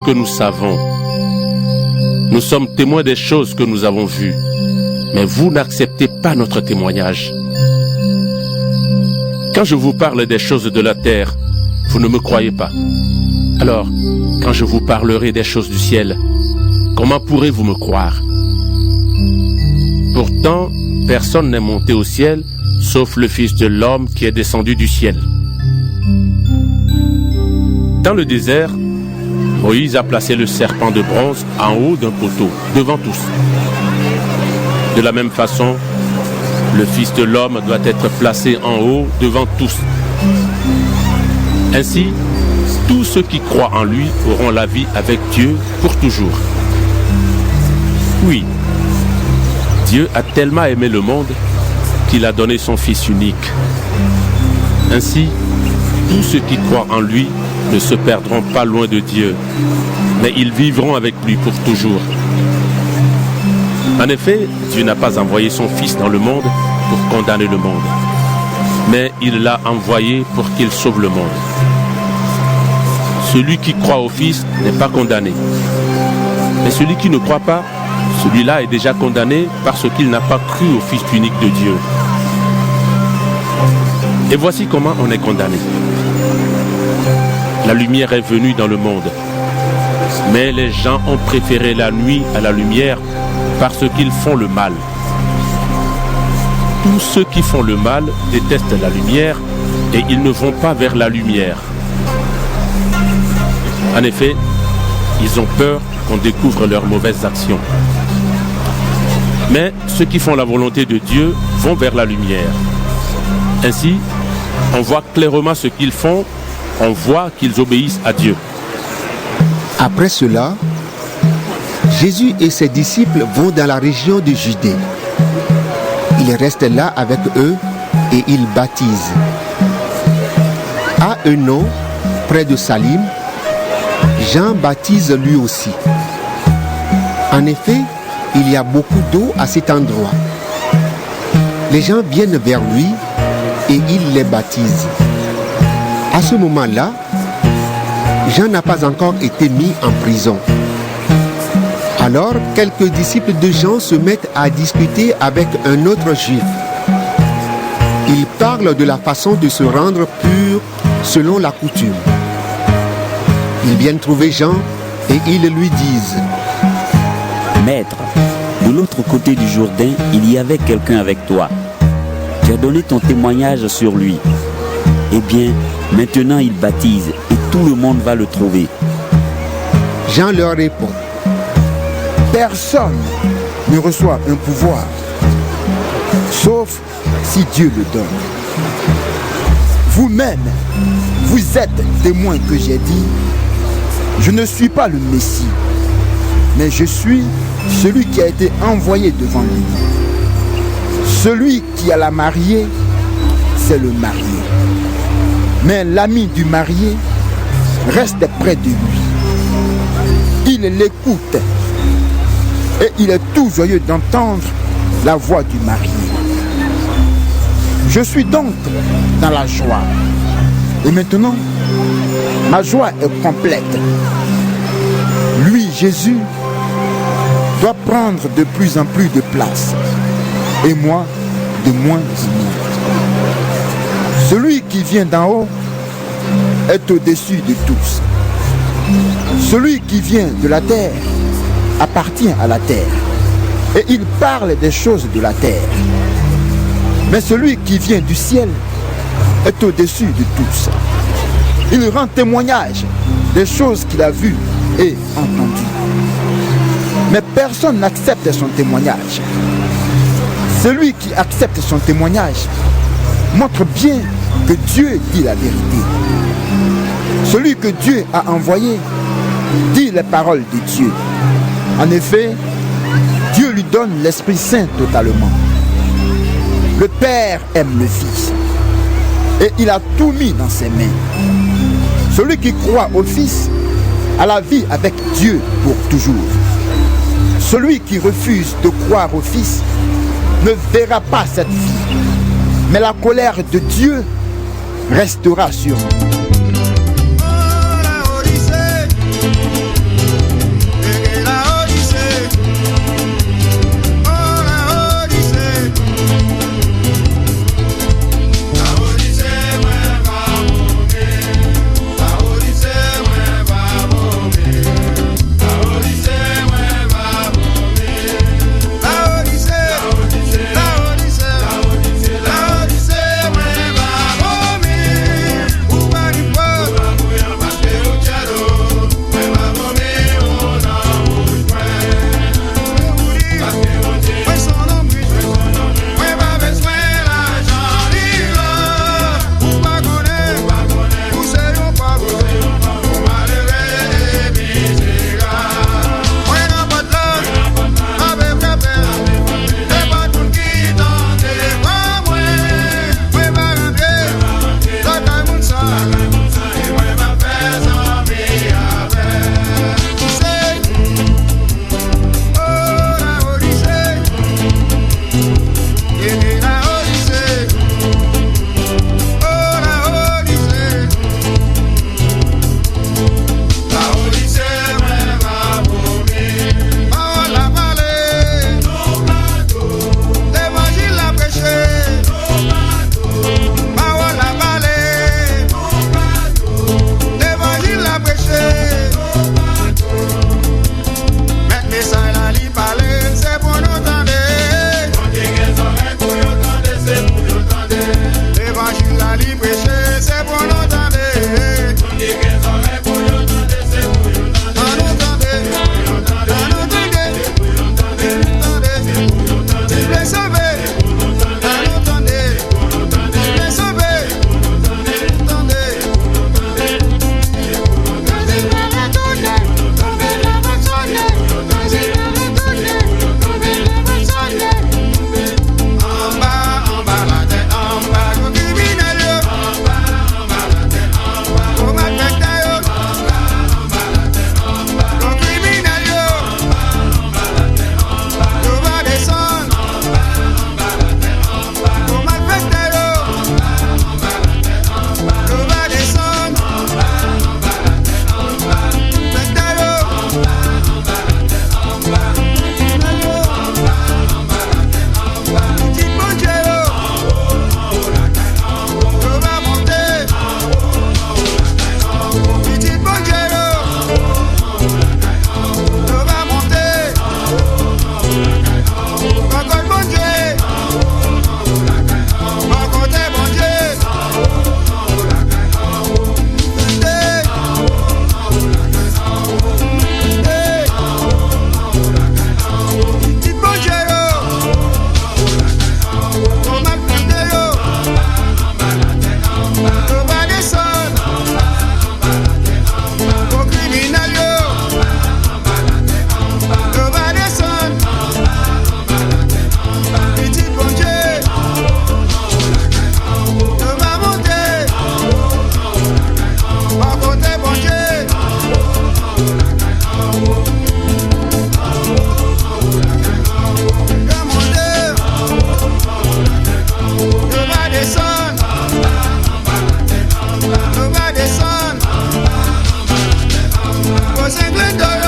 que nous savons. Nous sommes témoins des choses que nous avons vues. Mais vous n'acceptez pas notre témoignage. Quand je vous parle des choses de la terre, vous ne me croyez pas. Alors, quand je vous parlerai des choses du ciel, comment pourrez-vous me croire? Pourtant, personne n'est monté au ciel, sauf le Fils de l'homme qui est descendu du ciel. Dans le désert, Moïse a placé le serpent de bronze en haut d'un poteau, devant tous. De la même façon, le Fils de l'homme doit être placé en haut devant tous. Ainsi, tous ceux qui croient en lui auront la vie avec Dieu pour toujours. Oui, Dieu a tellement aimé le monde qu'il a donné son Fils unique. Ainsi, tous ceux qui croient en lui ne se perdront pas loin de Dieu, mais ils vivront avec lui pour toujours. En effet, Dieu n'a pas envoyé son Fils dans le monde pour condamner le monde, mais il l'a envoyé pour qu'il sauve le monde. Celui qui croit au Fils n'est pas condamné, mais celui qui ne croit pas, celui-là est déjà condamné parce qu'il n'a pas cru au Fils unique de Dieu. Et voici comment on est condamné. La lumière est venue dans le monde, mais les gens ont préféré la nuit à la lumière parce qu'ils font le mal. Tous ceux qui font le mal détestent la lumière et ils ne vont pas vers la lumière. En effet, ils ont peur qu'on découvre leurs mauvaises actions. Mais ceux qui font la volonté de Dieu vont vers la lumière. Ainsi, on voit clairement ce qu'ils font, on voit qu'ils obéissent à Dieu. Après cela, Jésus et ses disciples vont dans la région de Judée. Il reste là avec eux et il baptise. À Eunon, près de Salim, Jean baptise lui aussi. En effet, il y a beaucoup d'eau à cet endroit. Les gens viennent vers lui et il les baptise. À ce moment-là, Jean n'a pas encore été mis en prison. Alors, quelques disciples de Jean se mettent à discuter avec un autre juif. Ils parlent de la façon de se rendre pur selon la coutume. Ils viennent trouver Jean et ils lui disent: Maître, de l'autre côté du Jourdain, il y avait quelqu'un avec toi. Tu as donné ton témoignage sur lui. Eh bien, maintenant il baptise et tout le monde va le trouver. Jean leur répond: Personne ne reçoit un pouvoir, sauf si Dieu le donne. Vous-même, vous êtes témoins que j'ai dit: je ne suis pas le Messie, mais je suis celui qui a été envoyé devant lui. Celui qui a la mariée, c'est le marié. Mais l'ami du marié reste près de lui. Il l'écoute et il est tout joyeux d'entendre la voix du marié. Je suis donc dans la joie. Et maintenant, ma joie est complète. Lui, Jésus, doit prendre de plus en plus de place. Et moi, de moins en moins. Celui qui vient d'en haut est au-dessus de tous. Celui qui vient de la terre appartient à la terre. Et il parle des choses de la terre. Mais celui qui vient du ciel est au-dessus de tous. Il rend témoignage des choses qu'il a vues et entendues. Mais personne n'accepte son témoignage. Celui qui accepte son témoignage montre bien que Dieu dit la vérité. Celui que Dieu a envoyé dit les paroles de Dieu. En effet, Dieu lui donne l'Esprit Saint totalement. Le Père aime le Fils et il a tout mis dans ses mains. Celui qui croit au Fils a la vie avec Dieu pour toujours. Celui qui refuse de croire au Fils ne verra pas cette vie, mais la colère de Dieu restera sur lui. adoration.